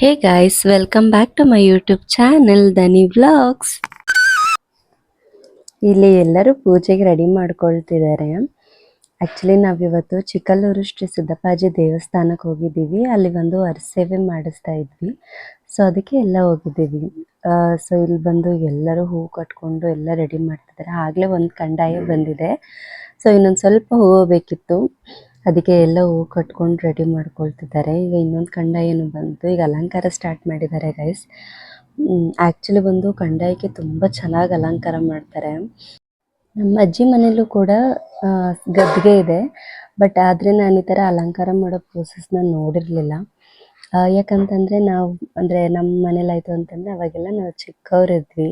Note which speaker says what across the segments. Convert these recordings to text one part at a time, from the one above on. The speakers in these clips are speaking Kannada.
Speaker 1: Hey guys, welcome back to my YouTube channel, Dani Vlogs. ಇಲ್ಲಿ ಎಲ್ಲರೂ ಪೂಜೆಗೆ ರೆಡಿ ಮಾಡ್ಕೊಳ್ತಿದ್ದಾರೆ. ಆಕ್ಚುಲಿ ನಾವಿವತ್ತು ಚಿಕ್ಕಲ್ಲೂರು ಶ್ರೀ ಸಿದ್ದಪ್ಪಾಜಿ ದೇವಸ್ಥಾನಕ್ಕೆ ಹೋಗಿದ್ದೀವಿ. ಅಲ್ಲಿ ಒಂದು ಹರಸೇವೆ ಮಾಡಿಸ್ತಾ ಇದ್ವಿ. ಸೊ ಅದಕ್ಕೆ ಎಲ್ಲ ಹೋಗಿದ್ದೀವಿ. ಸೊ ಇಲ್ಲಿ ಬಂದು ಎಲ್ಲರೂ ಹೂ ಕಟ್ಕೊಂಡು ಎಲ್ಲ ರೆಡಿ ಮಾಡ್ತಿದ್ದಾರೆ. ಆಗಲೇ ಒಂದು ಕಂದಾಯ ಬಂದಿದೆ. ಸೊ ಇನ್ನೊಂದು ಸ್ವಲ್ಪ ಹೂವು ಬೇಕಿತ್ತು. ಅದಕ್ಕೆ ಎಲ್ಲ ಹೂ ಕಟ್ಕೊಂಡು ರೆಡಿ ಮಾಡ್ಕೊಳ್ತಿದ್ದಾರೆ. ಈಗ ಇನ್ನೊಂದು ಕಂದಾಯನೂ ಬಂತು. ಈಗ ಅಲಂಕಾರ ಸ್ಟಾರ್ಟ್ ಮಾಡಿದ್ದಾರೆ ಗೈಸ್. ಆ್ಯಕ್ಚುಲಿ ಬಂದು ಕಂದಾಯಕ್ಕೆ ತುಂಬ ಚೆನ್ನಾಗಿ ಅಲಂಕಾರ ಮಾಡ್ತಾರೆ. ನಮ್ಮ ಅಜ್ಜಿ ಮನೇಲೂ ಕೂಡ ಗದ್ದಿಗೆ ಇದೆ. ಬಟ್ ಆದರೆ ನಾನು ಈ ಥರ ಅಲಂಕಾರ ಮಾಡೋ ಪ್ರೋಸೆಸ್ನ ನೋಡಿರಲಿಲ್ಲ. ಯಾಕಂತಂದರೆ ನಾವು ಅಂದರೆ ನಮ್ಮ ಮನೇಲಾಯಿತು ಅಂತಂದರೆ ಅವಾಗೆಲ್ಲ ನಾವು ಚಿಕ್ಕವರಿದ್ವಿ.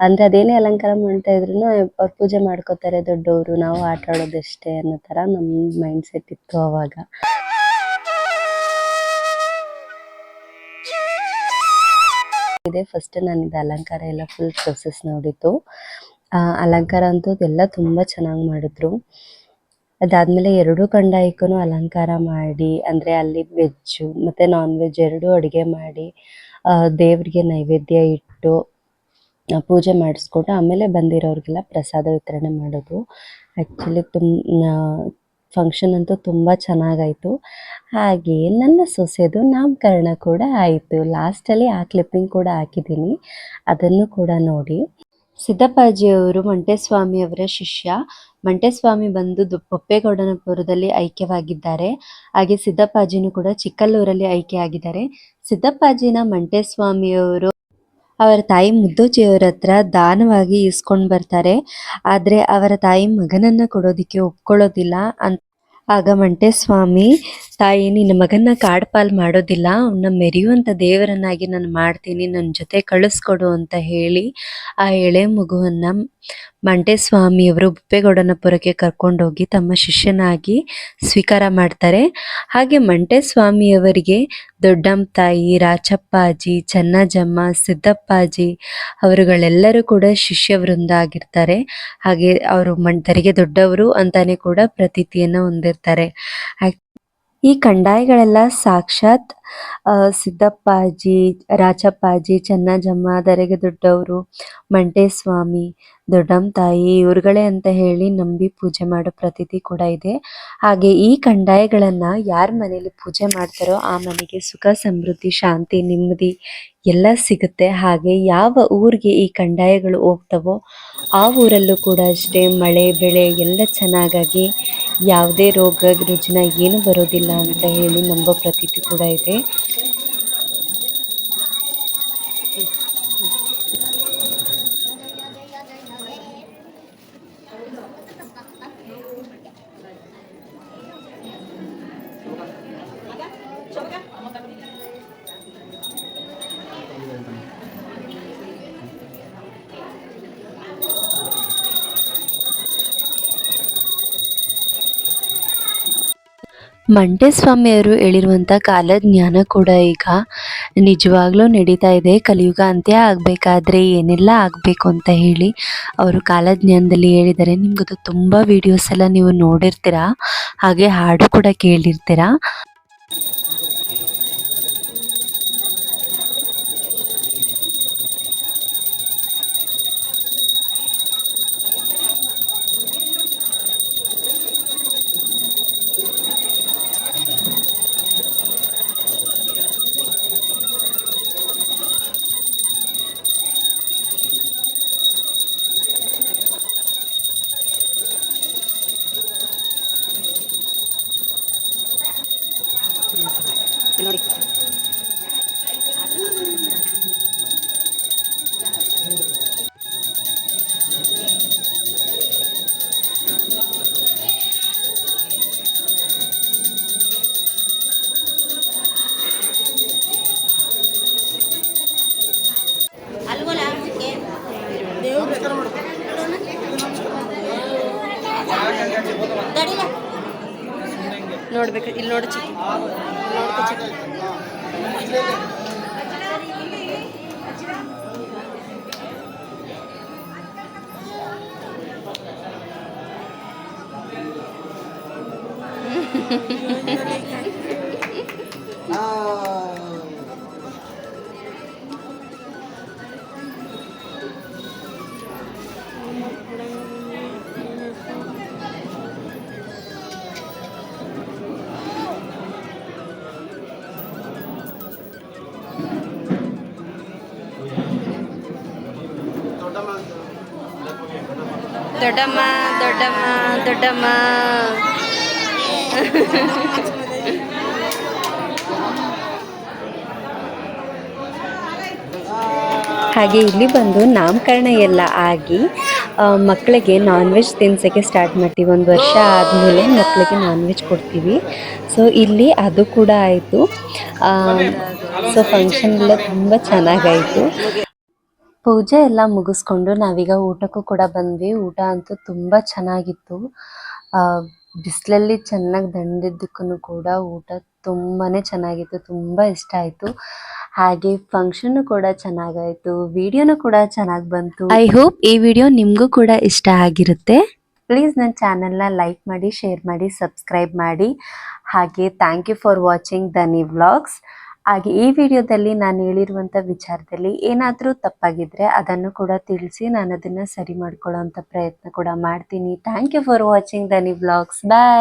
Speaker 1: ಅಂದರೆ ಅದೇನೇ ಅಲಂಕಾರ ಮಾಡ್ತಾ ಇದ್ರೂ ಅವ್ರು ಪೂಜೆ ಮಾಡ್ಕೋತಾರೆ ದೊಡ್ಡವರು, ನಾವು ಆಟ ಆಡೋದಷ್ಟೇ ಅನ್ನೋ ಥರ ನಮ್ಮ ಮೈಂಡ್ ಸೆಟ್ ಇತ್ತು ಅವಾಗ. ಇದೆ ಫಸ್ಟ್ ನಾನು ಇದು ಅಲಂಕಾರ ಎಲ್ಲ ಫುಲ್ ಪ್ರೋಸೆಸ್ ನೋಡಿದ್ದು. ಅಲಂಕಾರ ಅಂತೂ ಎಲ್ಲ ತುಂಬ ಚೆನ್ನಾಗಿ ಮಾಡಿದ್ರು. ಅದಾದಮೇಲೆ ಎರಡೂ ಕಂದಾಯಕ್ಕೂ ಅಲಂಕಾರ ಮಾಡಿ, ಅಂದರೆ ಅಲ್ಲಿ ವೆಜ್ಜು ಮತ್ತು ನಾನ್ ವೆಜ್ ಎರಡೂ ಅಡುಗೆ ಮಾಡಿ ದೇವರಿಗೆ ನೈವೇದ್ಯ ಇಟ್ಟು ಪೂಜೆ ಮಾಡಿಸ್ಕೊಂಡು ಆಮೇಲೆ ಬಂದಿರೋರಿಗೆಲ್ಲ ಪ್ರಸಾದ ವಿತರಣೆ ಮಾಡೋದು. ಆ್ಯಕ್ಚುಲಿ ಫಂಕ್ಷನ್ ಅಂತೂ ತುಂಬ ಚೆನ್ನಾಗಾಯಿತು. ಹಾಗೆ ನನ್ನ ಸೊಸೆದು ನಾಮಕರಣ ಕೂಡ ಆಯಿತು. ಲಾಸ್ಟಲ್ಲಿ ಆ ಕ್ಲಿಪ್ಪಿಂಗ್ ಕೂಡ ಹಾಕಿದ್ದೀನಿ, ಅದನ್ನು ಕೂಡ ನೋಡಿ. ಸಿದ್ದಪ್ಪಾಜಿಯವರು ಮಂಟೇಸ್ವಾಮಿಯವರ ಶಿಷ್ಯ. ಮಂಟೇಸ್ವಾಮಿ ಬಂದು ಬೊಪ್ಪೇಗೌಡನಪುರದಲ್ಲಿ ಐಕ್ಯವಾಗಿದ್ದಾರೆ. ಹಾಗೆ ಸಿದ್ದಪ್ಪಾಜಿನೂ ಕೂಡ ಚಿಕ್ಕಲ್ಲೂರಲ್ಲಿ ಐಕ್ಯ ಸಿದ್ದಪ್ಪಾಜಿನ ಮಂಟೇಸ್ವಾಮಿಯವರು ಅವರ ತಾಯಿ ಮುದ್ದೋಜಿಯವರ ಹತ್ರ ದಾನವಾಗಿ ಇಸ್ಕೊಂಡು ಬರ್ತಾರೆ. ಆದರೆ ಅವರ ತಾಯಿ ಮಗನನ್ನು ಕೊಡೋದಕ್ಕೆ ಒಪ್ಕೊಳ್ಳೋದಿಲ್ಲ. ಆಗ ಮಂಟೇಸ್ವಾಮಿ ತಾಯಿ ನಿನ್ನ ಮಗನ್ನ ಕಾಡ್ಪಾಲ್ ಮಾಡೋದಿಲ್ಲ, ಅವನ್ನ ಮೆರೆಯುವಂಥ ದೇವರನ್ನಾಗಿ ನಾನು ಮಾಡ್ತೀನಿ, ನನ್ನ ಜೊತೆ ಕಳಿಸ್ಕೊಡು ಅಂತ ಹೇಳಿ ಆ ಎಳೆ ಮಗುವನ್ನು ಮಂಟೇಸ್ವಾಮಿಯವರು ಬೊಪ್ಪೇಗೌಡನಪುರಕ್ಕೆ ಕರ್ಕೊಂಡೋಗಿ ತಮ್ಮ ಶಿಷ್ಯನಾಗಿ ಸ್ವೀಕಾರ ಮಾಡ್ತಾರೆ. ಹಾಗೆ ಮಂಟೇಸ್ವಾಮಿಯವರಿಗೆ ದೊಡ್ಡಮ್ಮ ತಾಯಿ, ರಾಚಪ್ಪಾಜಿ, ಚನ್ನಜಮ್ಮ, ಸಿದ್ದಪ್ಪಾಜಿ ಅವರುಗಳೆಲ್ಲರೂ ಕೂಡ ಶಿಷ್ಯ ವೃಂದ ಆಗಿರ್ತಾರೆ. ಹಾಗೆ ಅವರು ತರಿಗೆ ದೊಡ್ಡವರು ಅಂತಾನೆ ಕೂಡ ಪ್ರತೀತಿಯನ್ನು ಹೊಂದಿರ್ತಾರೆ. ಈ ಕಂದಾಯಗಳೆಲ್ಲ ಸಾಕ್ಷಾತ್ ಸಿದ್ದಪ್ಪಾಜಿ, ರಾಚಪ್ಪಾಜಿ, ಚನ್ನಜಮ್ಮ, ದರೆಗೆ ದೊಡ್ಡವರು, ಮಂಟೇಸ್ವಾಮಿ, ದೊಡ್ಡಮ್ಮ ತಾಯಿ ಇವ್ರುಗಳೇ ಅಂತ ಹೇಳಿ ನಂಬಿ ಪೂಜೆ ಮಾಡೋ ಪ್ರತೀತಿ ಕೂಡ ಇದೆ. ಹಾಗೆ ಈ ಕಂದಾಯಗಳನ್ನು ಯಾರ ಮನೇಲಿ ಪೂಜೆ ಮಾಡ್ತಾರೋ ಆ ಮನೆಗೆ ಸುಖ, ಸಮೃದ್ಧಿ, ಶಾಂತಿ, ನೆಮ್ಮದಿ ಎಲ್ಲ ಸಿಗುತ್ತೆ. ಹಾಗೆ ಯಾವ ಊರಿಗೆ ಈ ಕಂದಾಯಗಳು ಹೋಗ್ತವೋ ಆ ಊರಲ್ಲೂ ಕೂಡ ಅಷ್ಟೇ ಮಳೆ ಬೆಳೆ ಎಲ್ಲ ಚೆನ್ನಾಗಾಗಿ ಯಾವುದೇ ರೋಗ ರುಜಿನ ಏನು ಬರೋದಿಲ್ಲ ಅಂತ ಹೇಳಿ ನಂಬೋ ಪ್ರತೀತಿ ಕೂಡ ಇದೆ. ಮಂಟೇಸ್ವಾಮಿಯವರು ಹೇಳಿರುವಂಥ ಕಾಲಜ್ಞಾನ ಕೂಡ ಈಗ ನಿಜವಾಗ್ಲೂ ನಡೀತಾ ಇದೆ. ಕಲಿಯುಗ ಅಂತ್ಯ ಆಗಬೇಕಾದ್ರೆ ಏನೆಲ್ಲ ಆಗಬೇಕು ಅಂತ ಹೇಳಿ ಅವರು ಕಾಲಜ್ಞಾನದಲ್ಲಿ ಹೇಳಿದ್ದಾರೆ. ನಿಮ್ಗದು ತುಂಬ ವೀಡಿಯೋಸ್ ಎಲ್ಲ ನೀವು ನೋಡಿರ್ತೀರಾ, ಹಾಗೆ ಹಾಡು ಕೂಡ ಕೇಳಿರ್ತೀರಾ. ನೋಡಿ ನೋಡ್ಬೇಕು, ಇಲ್ಲಿ ನೋಡಿ ಚಿಕ್ಕ ದೊಡ್ಡಮ್ಮ ದೊಡ್ಡಮ್ಮ ದೊಡ್ಡಮ್ಮ ಹಾಗೆ ಇಲ್ಲಿ ಬಂದು ನಾಮಕರಣ ಎಲ್ಲ ಆಗಿ ಮಕ್ಕಳಿಗೆ ನಾನ್ ವೆಜ್ ತಿನ್ಸೋಕ್ಕೆ ಸ್ಟಾರ್ಟ್ ಮಾಡ್ತೀವಿ. 1 ವರ್ಷ ಆದಮೇಲೆ ಮಕ್ಕಳಿಗೆ ನಾನ್ ವೆಜ್ ಕೊಡ್ತೀವಿ. ಸೊ ಇಲ್ಲಿ ಅದು ಕೂಡ ಆಯಿತು. ಸೊ ಫಂಕ್ಷನ್ ಎಲ್ಲ ತುಂಬ ಚೆನ್ನಾಗಾಯಿತು. ಪೂಜೆ ಎಲ್ಲ ಮುಗಿಸ್ಕೊಂಡು ನಾವೀಗ ಊಟಕ್ಕೂ ಕೂಡ ಬಂದ್ವಿ. ಊಟ ಅಂತೂ ತುಂಬ ಚೆನ್ನಾಗಿತ್ತು. ಬಿಸಿಲಲ್ಲಿ ಚೆನ್ನಾಗಿ ದಣಿದಿದ್ದಕ್ಕೂ ಕೂಡ ಊಟ ತುಂಬಾ ಚೆನ್ನಾಗಿತ್ತು. ತುಂಬ ಇಷ್ಟ ಆಯಿತು. ಹಾಗೆ ಫಂಕ್ಷನ್ನು ಕೂಡ ಚೆನ್ನಾಗಾಯಿತು. ವಿಡಿಯೋನು ಕೂಡ ಚೆನ್ನಾಗಿ ಬಂತು. ಐ ಹೋಪ್ ಈ ವಿಡಿಯೋ ನಿಮಗೂ ಕೂಡ ಇಷ್ಟ ಆಗಿರುತ್ತೆ. ಪ್ಲೀಸ್ ನನ್ನ ಚಾನಲ್ನ ಲೈಕ್ ಮಾಡಿ, ಶೇರ್ ಮಾಡಿ, ಸಬ್ಸ್ಕ್ರೈಬ್ ಮಾಡಿ. ಹಾಗೆ thank you for watching Dhani vlogs. ಹಾಗೆ ಈ ವಿಡಿಯೋದಲ್ಲಿ ನಾನು ಹೇಳಿರುವಂಥ ವಿಚಾರದಲ್ಲಿ ಏನಾದರೂ ತಪ್ಪಾಗಿದ್ದರೆ ಅದನ್ನು ಕೂಡ ತಿಳಿಸಿ, ನಾನು ಅದನ್ನು ಸರಿ ಮಾಡ್ಕೊಳ್ಳೋವಂಥ ಪ್ರಯತ್ನ ಕೂಡ ಮಾಡ್ತೀನಿ. Thank you for watching Dhani vlogs. Bye.